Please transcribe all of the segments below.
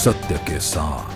सत्य के साथ।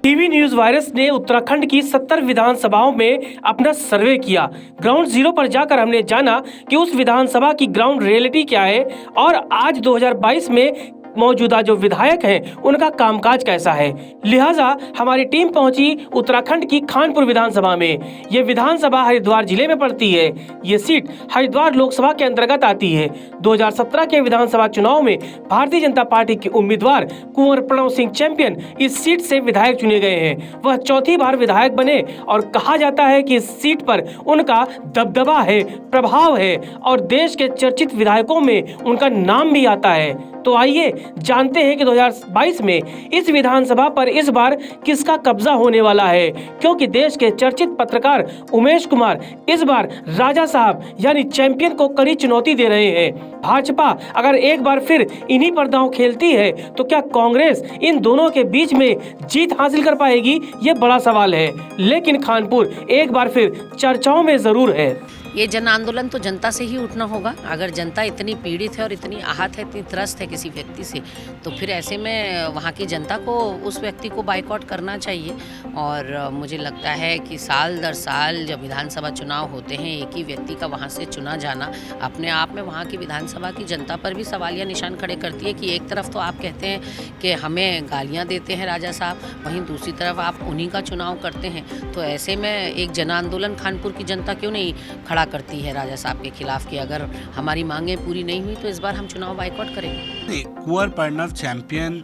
टीवी न्यूज वायरस ने उत्तराखंड की 70 विधानसभाओं में अपना सर्वे किया। ग्राउंड जीरो पर जाकर हमने जाना कि उस विधानसभा की ग्राउंड रियलिटी क्या है और आज 2022 में मौजूदा जो विधायक हैं उनका कामकाज कैसा है। लिहाजा हमारी टीम पहुंची उत्तराखंड की खानपुर विधानसभा में। ये विधानसभा हरिद्वार जिले में पड़ती है। ये सीट हरिद्वार लोकसभा के अंतर्गत आती है। 2017 के विधानसभा चुनाव में भारतीय जनता पार्टी के उम्मीदवार कुंवर प्रणव सिंह चैंपियन इस सीट से विधायक चुने गए हैं। वह चौथी बार विधायक बने और कहा जाता है कि इस सीट पर उनका दबदबा है, प्रभाव है और देश के चर्चित विधायकों में उनका नाम भी आता है। तो आइए जानते हैं कि 2022 में इस विधानसभा पर इस बार किसका कब्जा होने वाला है, क्योंकि देश के चर्चित पत्रकार उमेश कुमार इस बार राजा साहब यानी चैंपियन को कड़ी चुनौती दे रहे हैं। भाजपा अगर एक बार फिर इन्हीं पर दांव खेलती है तो क्या कांग्रेस इन दोनों के बीच में जीत हासिल कर पाएगी, ये बड़ा सवाल है। लेकिन खानपुर एक बार फिर चर्चाओं में जरूर है। ये जन आंदोलन तो जनता से ही उठना होगा। अगर जनता इतनी पीड़ित है और इतनी आहत है, इतनी त्रस्त है किसी व्यक्ति से, तो फिर ऐसे में वहाँ की जनता को उस व्यक्ति को बाइकआउट करना चाहिए। और मुझे लगता है कि साल दर साल जब विधानसभा चुनाव होते हैं, एक ही व्यक्ति का वहाँ से चुना जाना अपने आप में वहाँ की विधानसभा की जनता पर भी सवालिया निशान खड़े करती है कि एक तरफ तो आप कहते हैं कि हमें गालियाँ देते हैं राजा साहब, वहीं दूसरी तरफ आप उन्हीं का चुनाव करते हैं। तो ऐसे में एक जन आंदोलन खानपुर की जनता क्यों नहीं खड़ा करती है राजा साहब के खिलाफ कि अगर हमारी मांगें पूरी नहीं हुई तो इस बार हम चुनाव बाइकआउट करेंगे। कुंवर प्रणव चैंपियन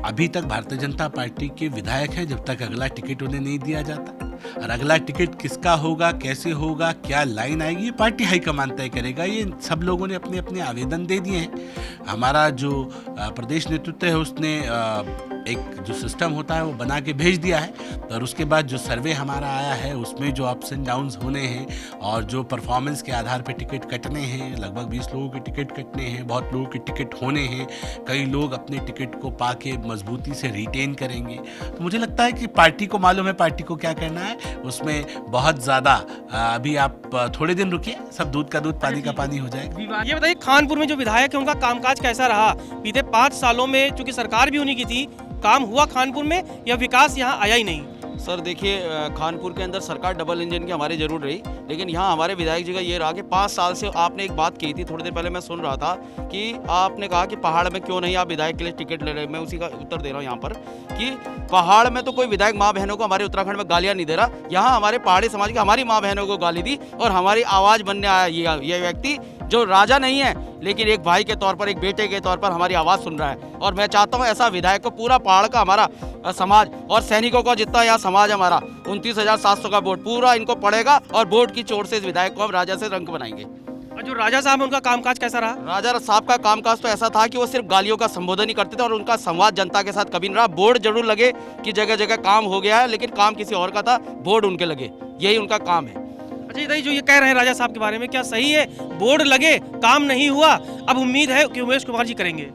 अभी तक भारतीय जनता पार्टी के विधायक है जब तक अगला टिकट उन्हें नहीं दिया जाता। और अगला टिकट किसका होगा, कैसे होगा, क्या लाइन आएगी, ये पार्टी हाईकमान तय करेगा। ये सब लोगों ने अपने अपने आवेदन दे दिए हैं। हमारा जो प्रदेश नेतृत्व है उसने एक जो सिस्टम होता है वो बना के भेज दिया है। और उसके बाद जो सर्वे हमारा आया है उसमें जो अप्स एंड डाउन्स होने हैं और जो परफॉर्मेंस के आधार पे टिकट कटने हैं, लगभग 20 लोगों के टिकट कटने हैं, बहुत लोगों के टिकट होने हैं, कई लोग अपने टिकट को पाके मजबूती से रिटेन करेंगे। तो मुझे लगता है कि पार्टी को मालूम है पार्टी को क्या करना है। उसमें बहुत ज़्यादा अभी आप थोड़े दिन रुकिए, सब दूध का दूध पानी का पानी हो जाएगा। ये बताइए खानपुर में जो विधायक है उनका कामकाज कैसा रहा? बीते 5 सालों में चूंकि सरकार भी उन्हीं की थी, काम हुआ खानपुर में या विकास यहाँ आया ही नहीं? सर देखिए, खानपुर के अंदर सरकार डबल इंजन की हमारी जरूर रही, लेकिन यहाँ हमारे विधायक जी का ये रहा कि 5 साल से आपने एक बात कही थी, थोड़ी देर पहले मैं सुन रहा था कि आपने कहा कि पहाड़ में क्यों नहीं आप विधायक के लिए टिकट ले रहे। मैं उसी का उत्तर दे रहा हूँ यहाँ पर कि पहाड़ में तो कोई विधायक माँ बहनों को हमारे उत्तराखंड में गालियाँ नहीं दे रहा। यहाँ हमारे पहाड़ी समाज की हमारी माँ बहनों को गाली दी और हमारी आवाज़ बनने आया ये व्यक्ति जो राजा नहीं है लेकिन एक भाई के तौर पर, एक बेटे के तौर पर हमारी आवाज़ सुन रहा है। और मैं चाहता हूँ ऐसा विधायक को पूरा पहाड़ का हमारा समाज और सैनिकों का जितना यहाँ समाज हमारा 29,700 का वोट पूरा इनको पड़ेगा और वोट की चोट से इस विधायक को हम राजा से रंग बनाएंगे। और जो राजा साहब है उनका कामकाज कैसा रहा? राजा साहब का कामकाज तो ऐसा था कि वो सिर्फ गालियों का संबोधन ही करते थे और उनका संवाद जनता के साथ कभी नहीं रहा। बोर्ड जरूर लगे कि जगह जगह काम हो गया है, लेकिन काम किसी और का था, बोर्ड उनके लगे, यही उनका काम है। अच्छा ये जो ये कह रहे हैं राजा साहब के बारे में, क्या सही है? बोर्ड लगे, काम नहीं हुआ, अब उम्मीद है कि उमेश कुमार जी करेंगे?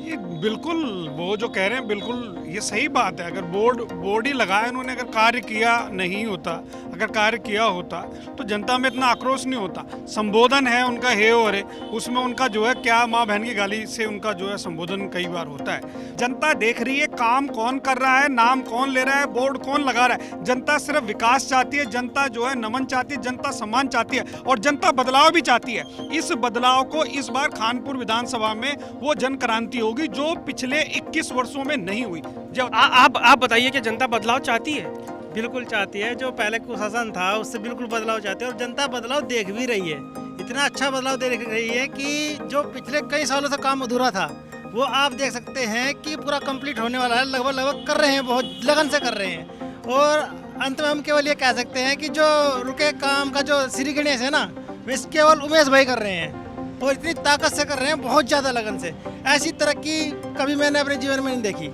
ये बिल्कुल वो जो कह रहे हैं बिल्कुल ये सही बात है। अगर बोर्ड ही लगाया उन्होंने, अगर कार्य किया नहीं होता, अगर कार्य किया होता तो जनता में इतना आक्रोश नहीं होता। संबोधन है उनका हे और है, उसमें उनका जो है क्या माँ बहन की गाली से उनका जो है संबोधन कई बार होता है। जनता देख रही है काम कौन कर रहा है, नाम कौन ले रहा है, बोर्ड कौन लगा रहा है। जनता सिर्फ विकास चाहती है, जनता जो है नमन चाहती है, जनता सम्मान चाहती है और जनता बदलाव भी चाहती है। इस बदलाव को इस बार खानपुर विधानसभा में वो जन क्रांति होगी जो पिछले 21 वर्षों में नहीं हुई। जब आप बताइए कि जनता बदलाव चाहती है? बिल्कुल चाहती है। जो पहले कुशासन था उससे बिल्कुल बदलाव चाहती है और जनता बदलाव देख भी रही है। इतना अच्छा बदलाव देख रही है कि जो पिछले कई सालों से काम अधूरा था वो आप देख सकते हैं कि पूरा कंप्लीट होने वाला है। लगभग कर रहे हैं, बहुत लगन से कर रहे हैं। और अंत में हम केवल ये कह सकते हैं कि जो रुके काम का जो श्री गणेश है ना, वे केवल उमेश भाई कर रहे हैं और इतनी ताकत से कर रहे हैं, बहुत ज़्यादा लगन से। ऐसी तरक्की कभी मैंने अपने जीवन में नहीं देखी।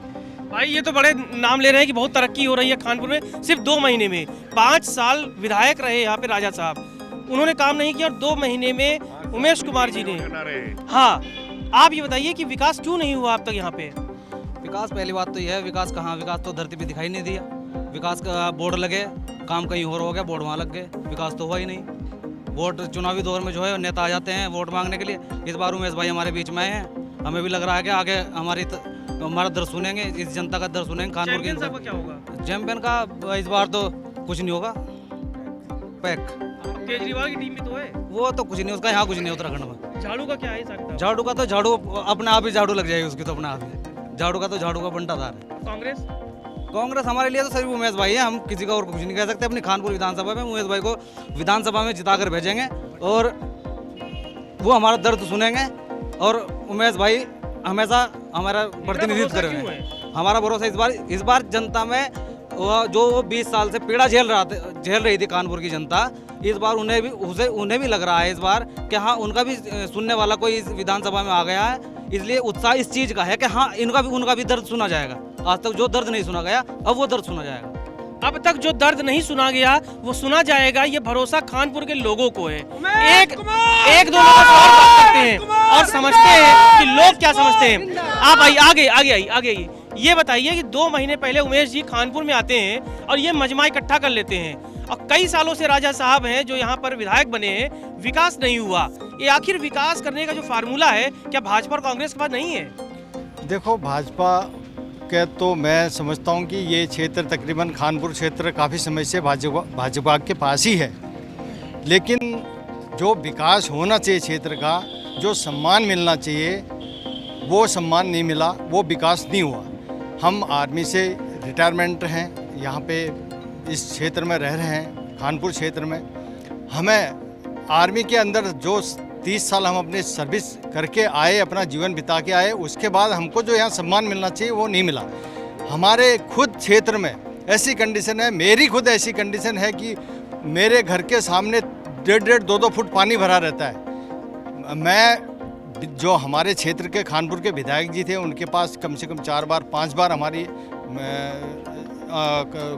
भाई ये तो बड़े नाम ले रहे हैं कि बहुत तरक्की हो रही है खानपुर में सिर्फ 2 महीने में। 5 साल विधायक रहे यहाँ पे राजा साहब, उन्होंने काम नहीं किया और 2 महीने में उमेश कुमार जी ने। हाँ, आप ये बताइए कि विकास क्यों नहीं हुआ अब तक यहाँ पे? विकास पहली बात तो यह है, विकास कहाँ, विकास तो धरती पे दिखाई नहीं दिया। विकास का बोर्ड लगे, काम कहीं और हो गया, बोर्ड वहाँ लग गए, विकास तो हुआ ही नहीं। वोट चुनावी दौर में जो है नेता आ जाते हैं वोट मांगने के लिए। इस बार उमेश भाई हमारे बीच में आए हैं, हमें भी लग रहा है कि आगे हमारी हमारा दर्द सुनेंगे, इस जनता का दर्द सुनेंगे। कानपुर चैंपियन साहब का के क्या होगा? चैंपियन का इस बार तो कुछ नहीं होगा, पैक। केजरीवाल की टीम में तो है। वो तो कुछ नहीं, उसका यहाँ कुछ नहीं है उत्तराखंड में। झाड़ू का क्या है सकता? झाड़ू का तो झाड़ू अपने आप ही झाड़ू लग जाएगी उसकी, तो अपने आप ही झाड़ू का तो झाड़ू का बंटाधार है। कांग्रेस कांग्रेस हमारे लिए तो सिर्फ उमेश भाई है, हम किसी का और कुछ नहीं कह सकते। अपनी खानपुर विधानसभा में उमेश भाई को विधानसभा में जिता कर भेजेंगे और वो हमारा दर्द सुनेंगे और उमेश भाई हमेशा हमारा प्रतिनिधित्व करेंगे। हमारा भरोसा इस बार जनता में जो 20 साल से पीड़ा झेल रही थी कानपुर की जनता, इस बार उन्हें भी लग रहा है इस बार कि हाँ उनका भी सुनने वाला कोई इस विधानसभा में आ गया है। इसलिए उत्साह इस चीज़ का है कि हाँ उनका भी दर्द सुना जाएगा। आज तक जो दर्द नहीं सुना गया अब वो दर्द सुना जाएगा। अब तक जो दर्द नहीं सुना गया वो सुना जाएगा, ये भरोसा खानपुर के लोगों को है। एक दो लोगों को और बात करते हैं और समझते हैं कि लोग क्या समझते हैं। आप आगे आइए। ये बताइए कि 2 महीने पहले उमेश जी खानपुर में आते हैं और ये मजमा इकट्ठा कर लेते हैं और कई सालों से राजा साहब हैं जो यहाँ पर विधायक बने हैं, विकास नहीं हुआ। ये आखिर विकास करने का जो फार्मूला है क्या भाजपा और कांग्रेस के पास नहीं है? देखो, भाजपा के तो मैं समझता हूँ कि ये क्षेत्र तकरीबन खानपुर क्षेत्र काफ़ी समय से भाजपा के पास ही है, लेकिन जो विकास होना चाहिए क्षेत्र का, जो सम्मान मिलना चाहिए वो सम्मान नहीं मिला, वो विकास नहीं हुआ। हम आर्मी से रिटायरमेंट हैं, यहाँ पे इस क्षेत्र में रह रहे हैं खानपुर क्षेत्र में। हमें आर्मी के अंदर जो 30 साल हम अपनी सर्विस करके आए, अपना जीवन बिता के आए, उसके बाद हमको जो यहाँ सम्मान मिलना चाहिए वो नहीं मिला। हमारे खुद क्षेत्र में ऐसी कंडीशन है, मेरी खुद ऐसी कंडीशन है कि मेरे घर के सामने 1.5 2 फुट पानी भरा रहता है। मैं जो हमारे क्षेत्र के खानपुर के विधायक जी थे उनके पास कम से कम 4 बार 5 बार हमारी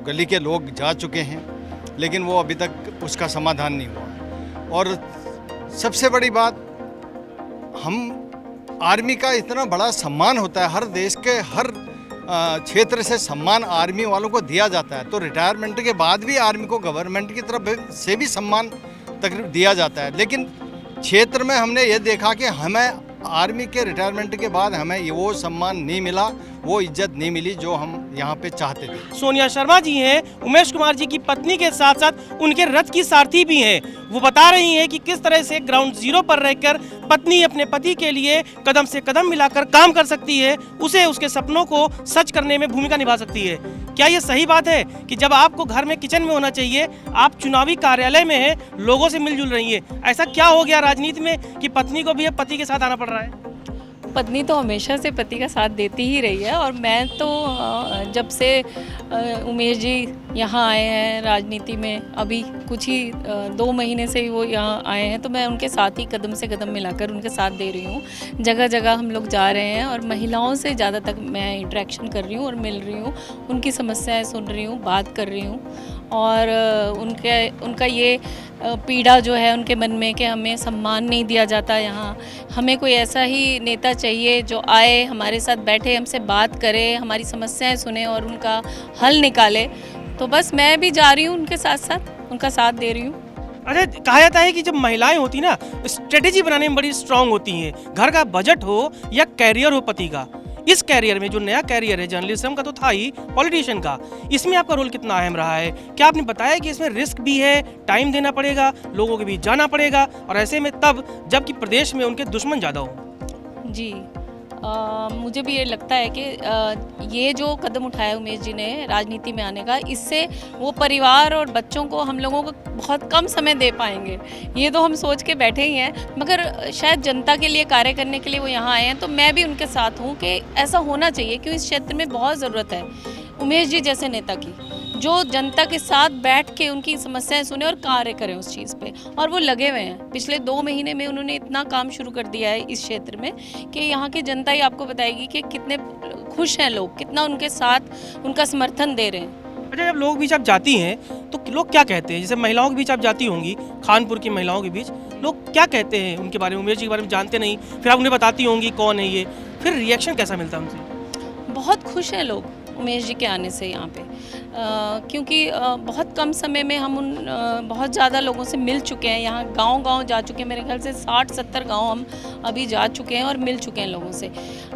गली के लोग जा चुके हैं, लेकिन वो अभी तक उसका समाधान नहीं हुआ। और सबसे बड़ी बात, हम आर्मी का इतना बड़ा सम्मान होता है, हर देश के हर क्षेत्र से सम्मान आर्मी वालों को दिया जाता है, तो रिटायरमेंट के बाद भी आर्मी को गवर्नमेंट की तरफ से भी सम्मान तकरीबन दिया जाता है। लेकिन क्षेत्र में हमने ये देखा कि हमें आर्मी के रिटायरमेंट के बाद हमें वो सम्मान नहीं मिला, वो इज्जत नहीं मिली जो हम यहाँ पे चाहते थे। सोनिया शर्मा जी हैं उमेश कुमार जी की पत्नी के साथ साथ उनके रथ की सारथी भी हैं। वो बता रही हैं कि किस तरह से ग्राउंड जीरो पर रहकर पत्नी अपने पति के लिए कदम से कदम मिलाकर काम कर सकती है, उसे उसके सपनों को सच करने में भूमिका निभा सकती है। क्या ये सही बात है कि जब आपको घर में किचन में होना चाहिए आप चुनावी कार्यालय में हैं, लोगों से मिलजुल रही है? ऐसा क्या हो गया राजनीति में कि पत्नी को भी अब पति के साथ आना पड़ रहा है? पत्नी तो हमेशा से पति का साथ देती ही रही है और मैं तो जब से उमेश जी यहाँ आए हैं राजनीति में, अभी कुछ ही 2 महीने से ही वो यहाँ आए हैं, तो मैं उनके साथ ही कदम से कदम मिलाकर उनके साथ दे रही हूँ। जगह जगह हम लोग जा रहे हैं और महिलाओं से ज़्यादा तक मैं इंटरेक्शन कर रही हूँ और मिल रही हूँ, उनकी समस्याएं सुन रही हूँ, बात कर रही हूँ। और उनका ये पीड़ा जो है उनके मन में कि हमें सम्मान नहीं दिया जाता यहाँ, हमें कोई ऐसा ही नेता चाहिए जो आए हमारे साथ बैठे, हमसे बात करे, हमारी समस्याएं सुने और उनका हल निकाले। तो बस मैं भी जा रही हूँ उनके साथ साथ, उनका साथ दे रही हूँ। अरे कहा जाता है कि जब महिलाएं होती ना स्ट्रेटेजी बनाने में बड़ी स्ट्रांग होती हैं, घर का बजट हो या कैरियर हो पति का। इस कैरियर में जो नया कैरियर है जर्नलिज्म का तो था ही, पॉलिटिशियन का, इसमें आपका रोल कितना अहम रहा है? क्या आपने बताया कि इसमें रिस्क भी है, टाइम देना पड़ेगा, लोगों के बीच जाना पड़ेगा, और ऐसे में तब जबकि प्रदेश में उनके दुश्मन ज़्यादा हो? जी मुझे भी ये लगता है कि ये जो कदम उठाया उमेश जी ने राजनीति में आने का, इससे वो परिवार और बच्चों को हम लोगों को बहुत कम समय दे पाएंगे, ये तो हम सोच के बैठे ही हैं। मगर शायद जनता के लिए कार्य करने के लिए वो यहाँ आए हैं, तो मैं भी उनके साथ हूँ कि ऐसा होना चाहिए, क्योंकि इस क्षेत्र में बहुत ज़रूरत है उमेश जी जैसे नेता की, जो जनता के साथ बैठ के उनकी समस्याएं सुने और कार्य करें उस चीज़ पे। और वो लगे हुए हैं, पिछले 2 महीने में उन्होंने इतना काम शुरू कर दिया है इस क्षेत्र में कि यहाँ की जनता ही आपको बताएगी कि कितने खुश हैं लोग, कितना उनके साथ उनका समर्थन दे रहे हैं। अच्छा, जब लोग बीच आप जाती हैं तो लोग क्या कहते हैं? जैसे महिलाओं के बीच आप जाती होंगी, खानपुर की महिलाओं के बीच लोग क्या कहते हैं उनके बारे में? उमेश जी के बारे में जानते नहीं, फिर आप उन्हें बताती होंगी कौन है ये, फिर रिएक्शन कैसा मिलता है उनसे? बहुत खुश हैं लोग, उमेश जी के आने से यहाँ पे, क्योंकि बहुत कम समय में हम बहुत ज़्यादा लोगों से मिल चुके हैं। यहाँ गांव-गांव जा चुके हैं, मेरे ख्याल से 60-70 गांव हम अभी जा चुके हैं और मिल चुके हैं लोगों से।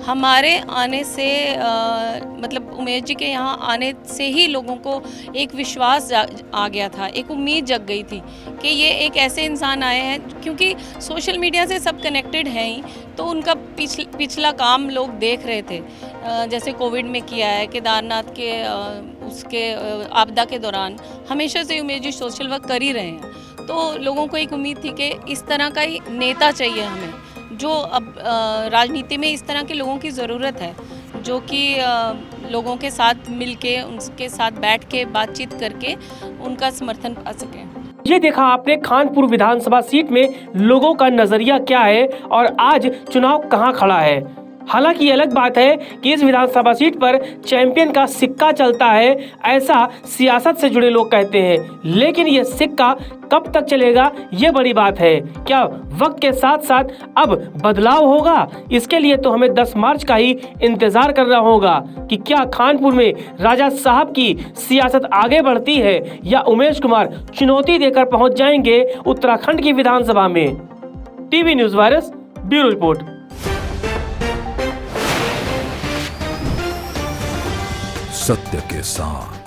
हमारे आने से मतलब उमेश जी के यहाँ आने से ही लोगों को एक विश्वास आ गया था, एक उम्मीद जग गई थी कि ये एक ऐसे इंसान आए हैं, क्योंकि सोशल मीडिया से सब कनेक्टेड हैं ही, तो उनका पिछला काम लोग देख रहे थे। जैसे कोविड में किया है, केदारनाथ के उसके आपदा के दौरान हमेशा से उमेश जी सोशल वर्क कर ही रहे हैं। तो लोगों को एक उम्मीद थी कि इस तरह का ही नेता चाहिए हमें, जो अब राजनीति में इस तरह के लोगों की ज़रूरत है, जो कि लोगों के साथ मिलके, उनके साथ बैठ के बातचीत करके उनका समर्थन पा सकें। ये देखा आपने खानपुर विधानसभा सीट में लोगों का नजरिया क्या है और आज चुनाव कहां खड़ा है। हालांकि ये अलग बात है कि इस विधानसभा सीट पर चैंपियन का सिक्का चलता है, ऐसा सियासत से जुड़े लोग कहते हैं, लेकिन ये सिक्का कब तक चलेगा ये बड़ी बात है। क्या वक्त के साथ साथ अब बदलाव होगा? इसके लिए तो हमें 10 मार्च का ही इंतजार करना होगा कि क्या खानपुर में राजा साहब की सियासत आगे बढ़ती है या उमेश कुमार चुनौती देकर पहुंच जाएंगे उत्तराखंड की विधानसभा में। TV news virus bureau report. सत्य के साथ।